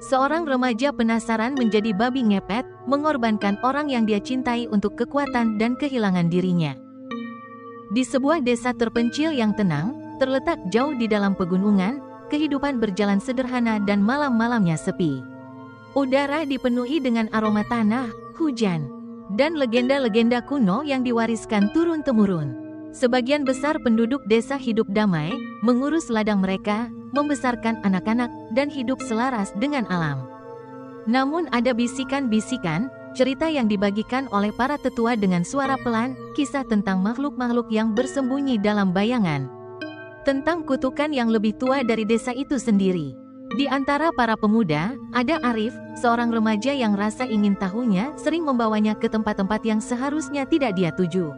Seorang remaja penasaran menjadi babi ngepet, mengorbankan orang yang dia cintai untuk kekuatan dan kehilangan dirinya. Di sebuah desa terpencil yang tenang, terletak jauh di dalam pegunungan, kehidupan berjalan sederhana dan malam-malamnya sepi. Udara dipenuhi dengan aroma tanah, hujan, dan legenda-legenda kuno yang diwariskan turun-temurun. Sebagian besar penduduk desa hidup damai, mengurus ladang mereka, membesarkan anak-anak, dan hidup selaras dengan alam. Namun ada bisikan-bisikan, cerita yang dibagikan oleh para tetua dengan suara pelan, kisah tentang makhluk-makhluk yang bersembunyi dalam bayangan. Tentang kutukan yang lebih tua dari desa itu sendiri. Di antara para pemuda, ada Arif, seorang remaja yang rasa ingin tahunya sering membawanya ke tempat-tempat yang seharusnya tidak dia tuju.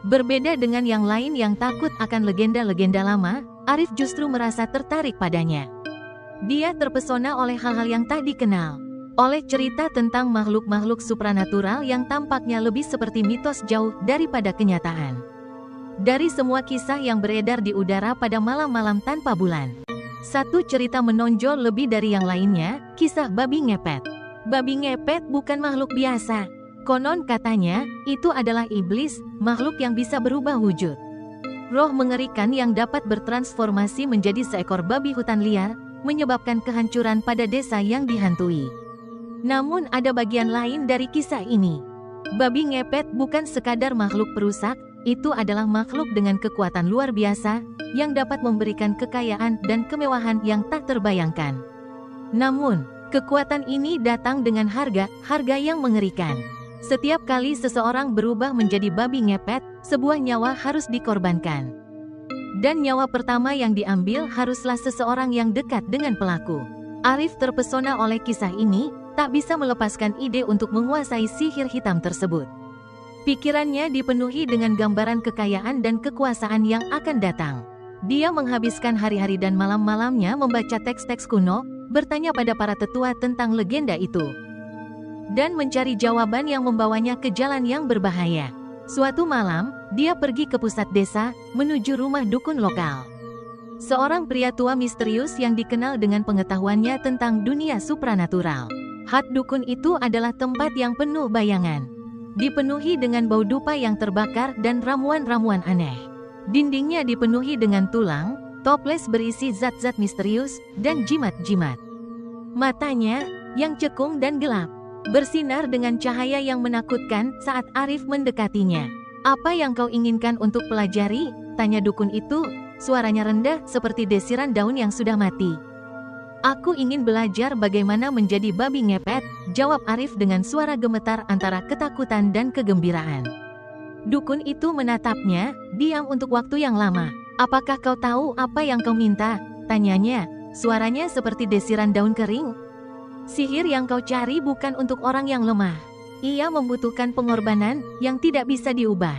Berbeda dengan yang lain yang takut akan legenda-legenda lama, Arif justru merasa tertarik padanya. Dia terpesona oleh hal-hal yang tak dikenal, oleh cerita tentang makhluk-makhluk supranatural yang tampaknya lebih seperti mitos jauh daripada kenyataan. Dari semua kisah yang beredar di udara pada malam-malam tanpa bulan, satu cerita menonjol lebih dari yang lainnya, kisah babi ngepet. Babi ngepet bukan makhluk biasa. Konon katanya, itu adalah iblis, makhluk yang bisa berubah wujud. Roh mengerikan yang dapat bertransformasi menjadi seekor babi hutan liar, menyebabkan kehancuran pada desa yang dihantui. Namun ada bagian lain dari kisah ini. Babi ngepet bukan sekadar makhluk perusak, itu adalah makhluk dengan kekuatan luar biasa, yang dapat memberikan kekayaan dan kemewahan yang tak terbayangkan. Namun, kekuatan ini datang dengan harga yang mengerikan. Setiap kali seseorang berubah menjadi babi ngepet, sebuah nyawa harus dikorbankan. Dan nyawa pertama yang diambil haruslah seseorang yang dekat dengan pelaku. Arif terpesona oleh kisah ini, tak bisa melepaskan ide untuk menguasai sihir hitam tersebut. Pikirannya dipenuhi dengan gambaran kekayaan dan kekuasaan yang akan datang. Dia menghabiskan hari-hari dan malam-malamnya membaca teks-teks kuno, bertanya pada para tetua tentang legenda itu, dan mencari jawaban yang membawanya ke jalan yang berbahaya. Suatu malam, dia pergi ke pusat desa, menuju rumah dukun lokal. Seorang pria tua misterius yang dikenal dengan pengetahuannya tentang dunia supranatural. Hak dukun itu adalah tempat yang penuh bayangan, dipenuhi dengan bau dupa yang terbakar dan ramuan-ramuan aneh. Dindingnya dipenuhi dengan tulang, toples berisi zat-zat misterius, dan jimat-jimat. Matanya, yang cekung dan gelap, bersinar dengan cahaya yang menakutkan saat Arif mendekatinya. "Apa yang kau inginkan untuk pelajari?" tanya dukun itu, suaranya rendah seperti desiran daun yang sudah mati. "Aku ingin belajar bagaimana menjadi babi ngepet," jawab Arif dengan suara gemetar antara ketakutan dan kegembiraan. Dukun itu menatapnya, diam untuk waktu yang lama. "Apakah kau tahu apa yang kau minta?" tanyanya, suaranya seperti desiran daun kering. "Sihir yang kau cari bukan untuk orang yang lemah. Ia membutuhkan pengorbanan yang tidak bisa diubah.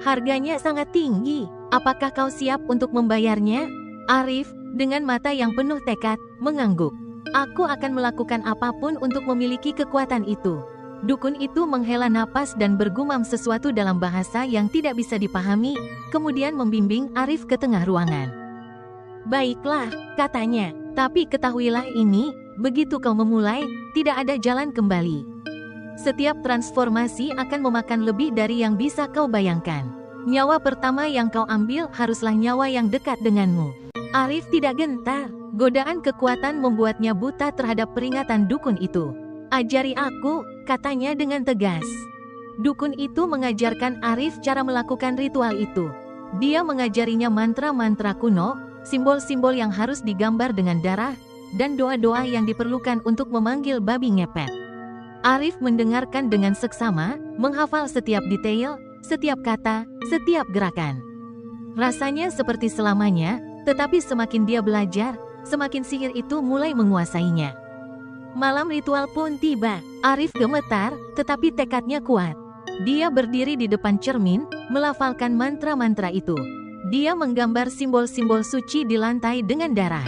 Harganya sangat tinggi. Apakah kau siap untuk membayarnya?" Arif, dengan mata yang penuh tekad, mengangguk. "Aku akan melakukan apapun untuk memiliki kekuatan itu." Dukun itu menghela napas dan bergumam sesuatu dalam bahasa yang tidak bisa dipahami, kemudian membimbing Arif ke tengah ruangan. "Baiklah," katanya, "tapi ketahuilah ini, begitu kau memulai, tidak ada jalan kembali. Setiap transformasi akan memakan lebih dari yang bisa kau bayangkan. Nyawa pertama yang kau ambil haruslah nyawa yang dekat denganmu." Arif tidak gentar. Godaan kekuatan membuatnya buta terhadap peringatan dukun itu. "Ajari aku," katanya dengan tegas. Dukun itu mengajarkan Arif cara melakukan ritual itu. Dia mengajarinya mantra-mantra kuno, simbol-simbol yang harus digambar dengan darah, dan doa-doa yang diperlukan untuk memanggil babi ngepet. Arif mendengarkan dengan seksama, menghafal setiap detail, setiap kata, setiap gerakan. Rasanya seperti selamanya, tetapi semakin dia belajar, semakin sihir itu mulai menguasainya. Malam ritual pun tiba. Arif gemetar, tetapi tekadnya kuat. Dia berdiri di depan cermin, melafalkan mantra-mantra itu. Dia menggambar simbol-simbol suci di lantai dengan darah.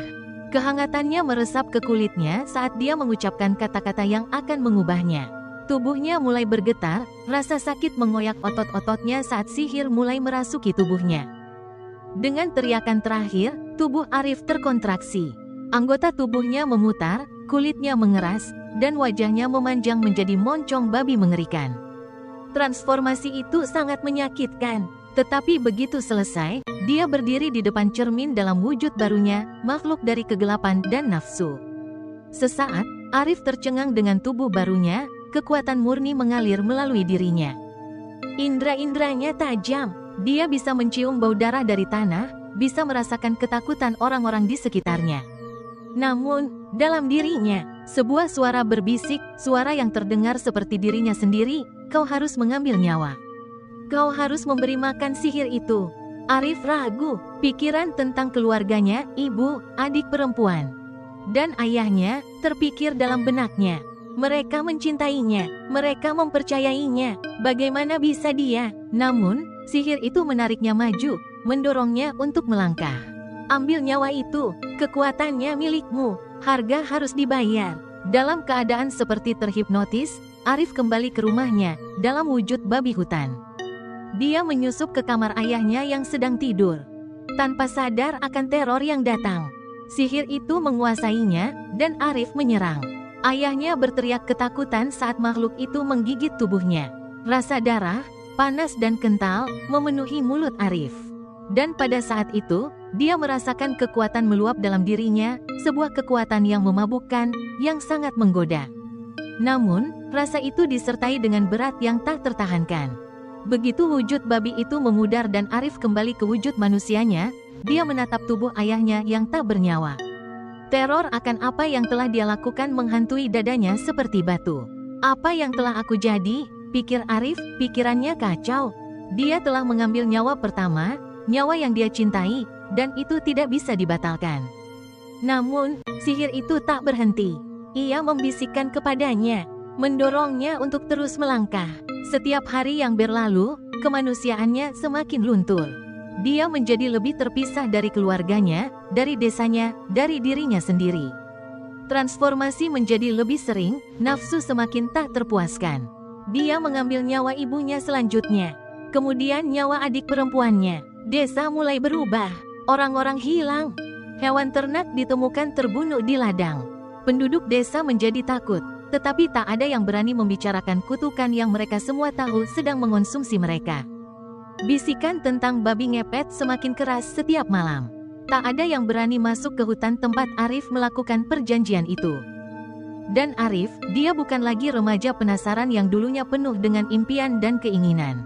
Kehangatannya meresap ke kulitnya saat dia mengucapkan kata-kata yang akan mengubahnya. Tubuhnya mulai bergetar, rasa sakit mengoyak otot-ototnya saat sihir mulai merasuki tubuhnya. Dengan teriakan terakhir, tubuh Arif terkontraksi. Anggota tubuhnya memutar, kulitnya mengeras, dan wajahnya memanjang menjadi moncong babi mengerikan. Transformasi itu sangat menyakitkan, tetapi begitu selesai, dia berdiri di depan cermin dalam wujud barunya, makhluk dari kegelapan dan nafsu. Sesaat, Arif tercengang dengan tubuh barunya, kekuatan murni mengalir melalui dirinya. Indra-indranya tajam, dia bisa mencium bau darah dari tanah, bisa merasakan ketakutan orang-orang di sekitarnya. Namun, dalam dirinya, sebuah suara berbisik, suara yang terdengar seperti dirinya sendiri, "Kau harus mengambil nyawa. Kau harus memberi makan sihir itu." Arif ragu, pikiran tentang keluarganya, ibu, adik perempuan, dan ayahnya, terpikir dalam benaknya. Mereka mencintainya, mereka mempercayainya, bagaimana bisa dia? Namun, sihir itu menariknya maju, mendorongnya untuk melangkah. "Ambil nyawa itu, kekuatannya milikmu, harga harus dibayar." Dalam keadaan seperti terhipnotis, Arif kembali ke rumahnya, dalam wujud babi hutan. Dia menyusup ke kamar ayahnya yang sedang tidur. Tanpa sadar akan teror yang datang, sihir itu menguasainya, dan Arif menyerang. Ayahnya berteriak ketakutan saat makhluk itu menggigit tubuhnya. Rasa darah, panas dan kental, memenuhi mulut Arif. Dan pada saat itu, dia merasakan kekuatan meluap dalam dirinya, sebuah kekuatan yang memabukkan, yang sangat menggoda. Namun, rasa itu disertai dengan berat yang tak tertahankan. Begitu wujud babi itu memudar dan Arif kembali ke wujud manusianya, dia menatap tubuh ayahnya yang tak bernyawa. Teror akan apa yang telah dia lakukan menghantui dadanya seperti batu. "Apa yang telah aku jadi?" pikir Arif, pikirannya kacau. Dia telah mengambil nyawa pertama, nyawa yang dia cintai, dan itu tidak bisa dibatalkan. Namun, sihir itu tak berhenti. Ia membisikkan kepadanya, mendorongnya untuk terus melangkah. Setiap hari yang berlalu, kemanusiaannya semakin luntur. Dia menjadi lebih terpisah dari keluarganya, dari desanya, dari dirinya sendiri. Transformasi menjadi lebih sering, nafsu semakin tak terpuaskan. Dia mengambil nyawa ibunya selanjutnya, kemudian nyawa adik perempuannya. Desa mulai berubah, orang-orang hilang. Hewan ternak ditemukan terbunuh di ladang. Penduduk desa menjadi takut, tetapi tak ada yang berani membicarakan kutukan yang mereka semua tahu sedang mengonsumsi mereka. Bisikan tentang babi ngepet semakin keras setiap malam. Tak ada yang berani masuk ke hutan tempat Arif melakukan perjanjian itu. Dan Arif, dia bukan lagi remaja penasaran yang dulunya penuh dengan impian dan keinginan.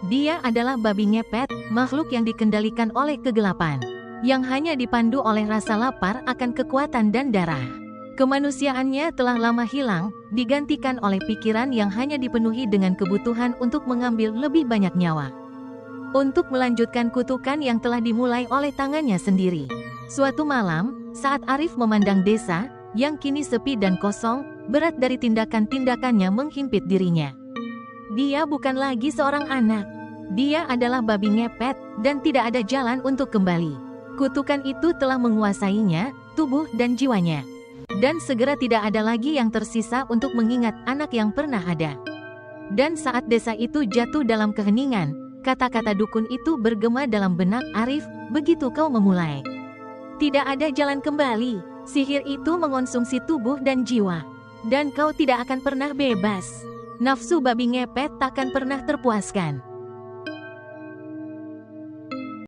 Dia adalah babi ngepet, makhluk yang dikendalikan oleh kegelapan, yang hanya dipandu oleh rasa lapar akan kekuatan dan darah. Kemanusiaannya telah lama hilang, digantikan oleh pikiran yang hanya dipenuhi dengan kebutuhan untuk mengambil lebih banyak nyawa. Untuk melanjutkan kutukan yang telah dimulai oleh tangannya sendiri. Suatu malam, saat Arif memandang desa, yang kini sepi dan kosong, berat dari tindakan-tindakannya menghimpit dirinya. Dia bukan lagi seorang anak. Dia adalah babi ngepet, dan tidak ada jalan untuk kembali. Kutukan itu telah menguasainya, tubuh dan jiwanya. Dan segera tidak ada lagi yang tersisa untuk mengingat anak yang pernah ada. Dan saat desa itu jatuh dalam keheningan, kata-kata dukun itu bergema dalam benak Arif, "Begitu kau memulai, tidak ada jalan kembali. Sihir itu mengonsumsi tubuh dan jiwa, dan kau tidak akan pernah bebas. Nafsu babi ngepet takkan pernah terpuaskan."